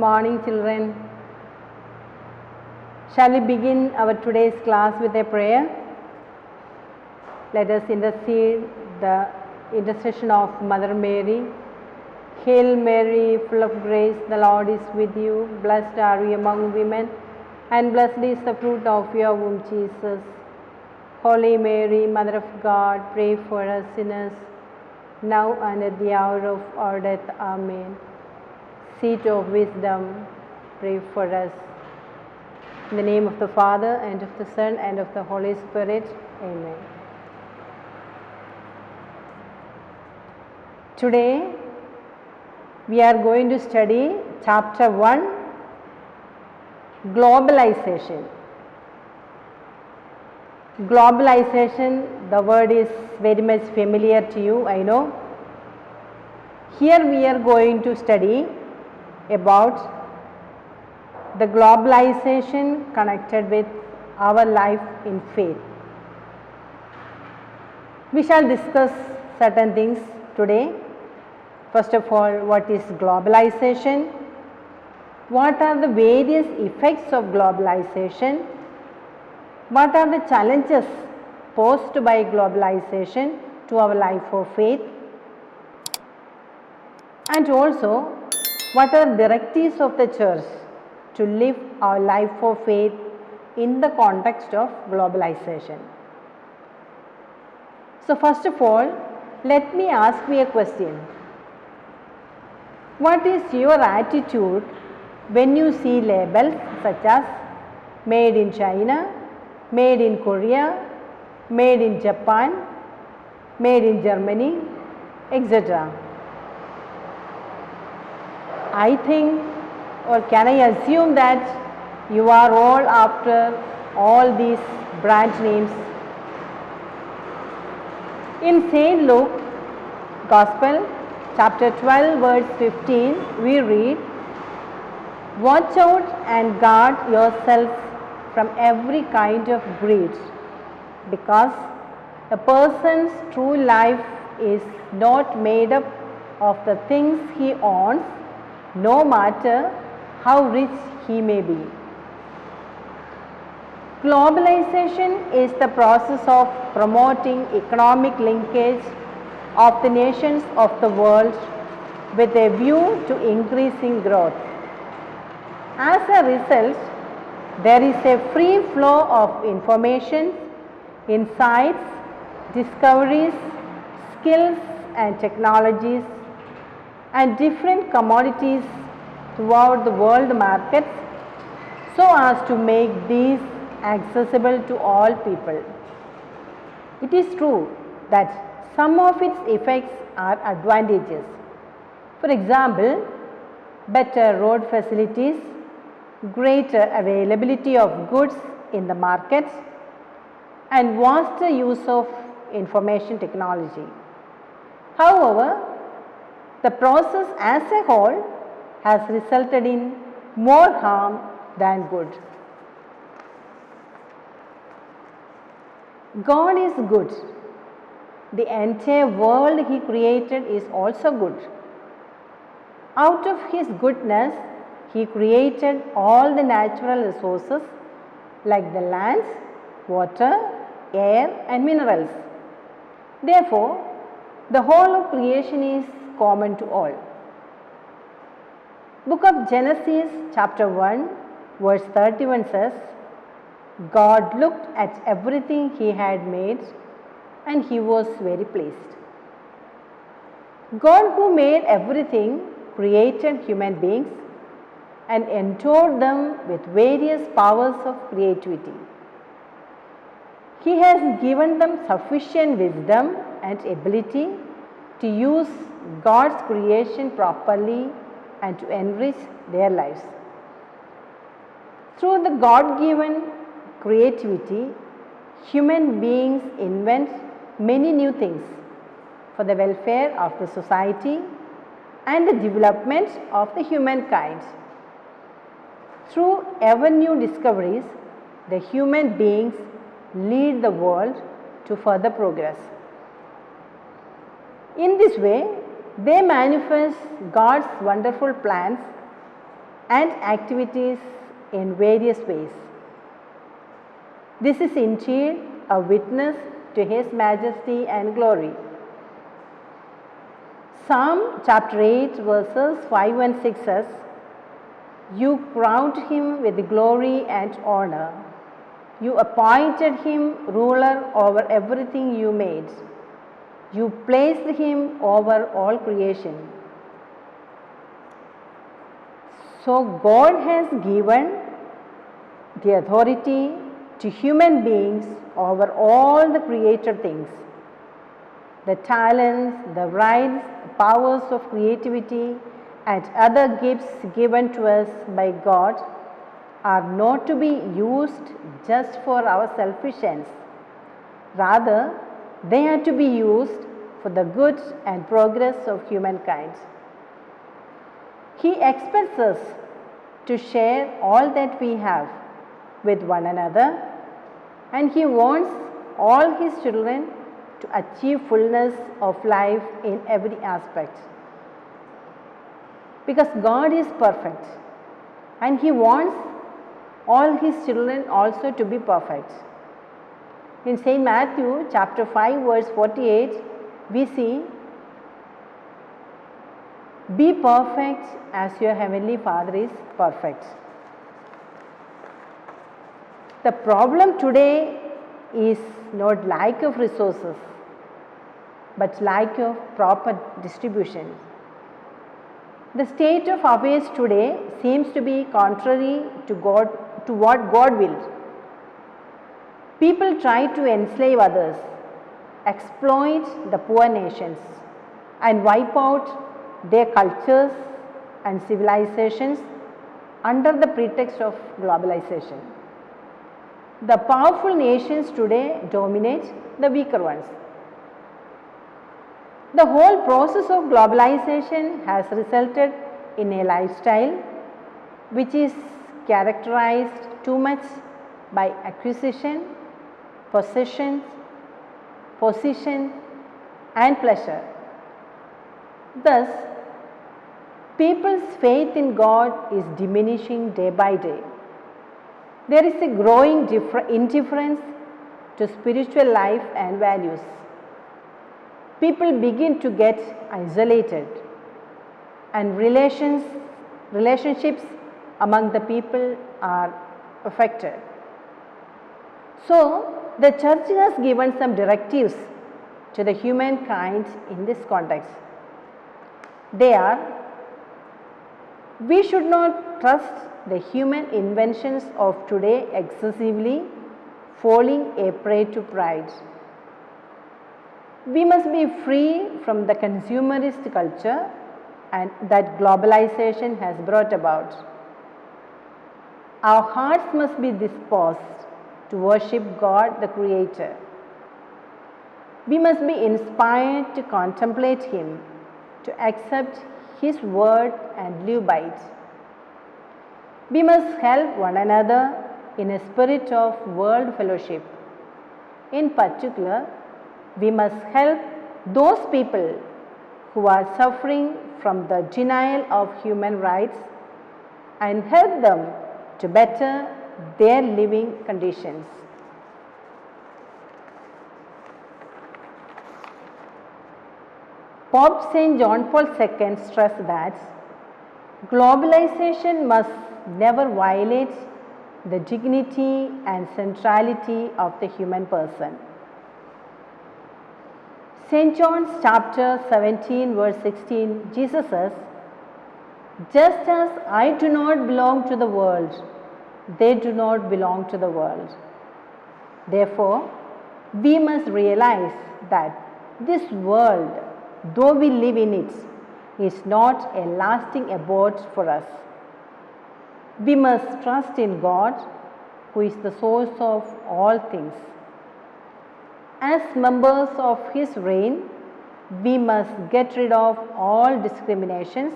morning, children. Shall we begin our today's class with a prayer? Let us intercede the intercession of Mother Mary. Hail Mary, full of grace, the Lord is with you. Blessed are you among women, and blessed is the fruit of your womb, Jesus. Holy Mary, Mother of God, pray for us sinners, now and at the hour of our death. Amen. Seat of wisdom, pray for us. In the name of the Father, and of the Son, and of the Holy Spirit. Amen. Today, we are going to study chapter 1, Globalization. Globalization, the word is very much familiar to you, I know. Here we are going to study about the globalization connected with our life in faith. We shall discuss certain things today. First of all, what is globalization? What are the various effects of globalization? What are the challenges posed by globalization to our life of faith? And also, what are directives of the church to live our life of faith in the context of globalization? So first of all, let me ask you a question. What is your attitude when you see labels such as made in China, made in Korea, made in Japan, made in Germany, etc.? I think, or can I assume that you are all after all these brand names? In St. Luke Gospel, chapter 12, verse 15, we read, "Watch out and guard yourself from every kind of greed, because a person's true life is not made up of the things he owns, no matter how rich he may be." Globalization is the process of promoting economic linkage of the nations of the world with a view to increasing growth. As a result, there is a free flow of information, insights, discoveries, skills and technologies, and different commodities throughout the world markets, so as to make these accessible to all people. It is true that some of its effects are advantageous. For example, better road facilities, greater availability of goods in the markets, and vaster use of information technology. However, the process as a whole has resulted in more harm than good. God is good. The entire world He created is also good. Out of His goodness, He created all the natural resources like the lands, water, air and minerals. Therefore, the whole of creation is common to all. Book of Genesis chapter 1 verse 31 says, "God looked at everything He had made, and He was very pleased." God, who made everything, created human beings and endowed them with various powers of creativity. He has given them sufficient wisdom and ability to use God's creation properly and to enrich their lives. Through the God-given creativity, human beings invent many new things for the welfare of the society and the development of the humankind. Through ever new discoveries, the human beings lead the world to further progress. In this way, they manifest God's wonderful plans and activities in various ways. This is indeed a witness to His majesty and glory. Psalm chapter 8 verses 5 and 6 says, "You crowned Him with glory and honor. You appointed Him ruler over everything you made. You placed Him over all creation." So God has given the authority to human beings over all the created things. The talents, the rights, the powers of creativity, and other gifts given to us by God are not to be used just for our selfish ends. Rather, they are to be used for the good and progress of humankind. He expects us to share all that we have with one another, and He wants all His children to achieve fullness of life in every aspect. Because God is perfect, and He wants all His children also to be perfect. In St. Matthew chapter 5 verse 48, we see, "Be perfect as your heavenly Father is perfect." The problem today is not lack of resources, but lack of proper distribution. The state of affairs today seems to be contrary to what God willed. People try to enslave others, exploit the poor nations, and wipe out their cultures and civilizations under the pretext of globalization. The powerful nations today dominate the weaker ones. The whole process of globalization has resulted in a lifestyle which is characterized too much by acquisition, possession, and pleasure. Thus, people's faith in God is diminishing day by day. There is a growing indifference to spiritual life and values. People begin to get isolated, and relationships among the people are affected. So, the Church has given some directives to the humankind in this context. They are: we should not trust the human inventions of today excessively, falling a prey to pride. We must be free from the consumerist culture and that globalization has brought about. Our hearts must be disposed to worship God the Creator. We must be inspired to contemplate Him, to accept His word and live by it. We must help one another in a spirit of world fellowship. In particular, we must help those people who are suffering from the denial of human rights and help them to better their living conditions. Pope St. John Paul II stressed that globalization must never violate the dignity and centrality of the human person. St. John's chapter 17 verse 16, Jesus says, "Just as I do not belong to the world, they do not belong to the world." Therefore, we must realize that this world, though we live in it, is not a lasting abode for us. We must trust in God, who is the source of all things. As members of His reign, we must get rid of all discriminations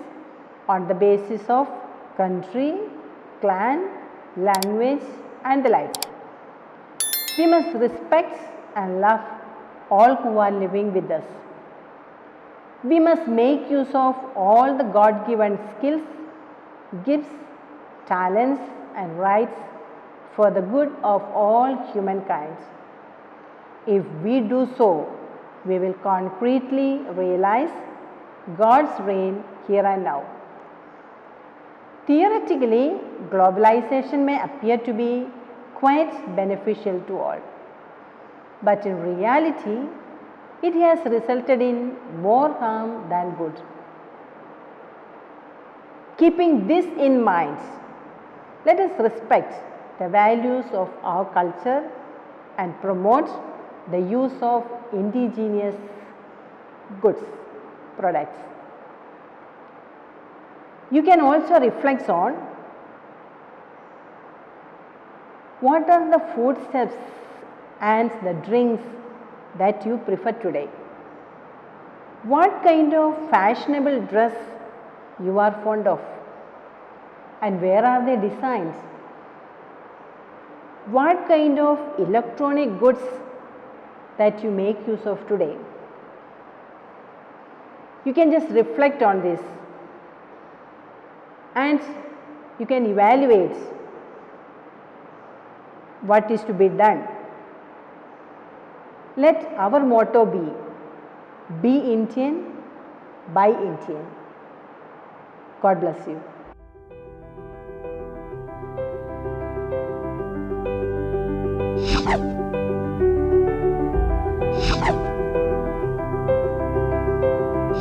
on the basis of country, clan, language, and the like. We must respect and love all who are living with us. We must make use of all the God-given skills, gifts, talents and rights for the good of all humankind. If we do so, we will concretely realize God's reign here and now. Theoretically, globalization may appear to be quite beneficial to all, but in reality, it has resulted in more harm than good. Keeping this in mind, let us respect the values of our culture and promote the use of indigenous goods, products. You can also reflect on what are the foodstuffs and the drinks that you prefer today. What kind of fashionable dress you are fond of, and where are they designed? What kind of electronic goods that you make use of today? You can just reflect on this and you can evaluate what is to be done. Let our motto be Indian, by Indian. God bless you.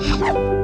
You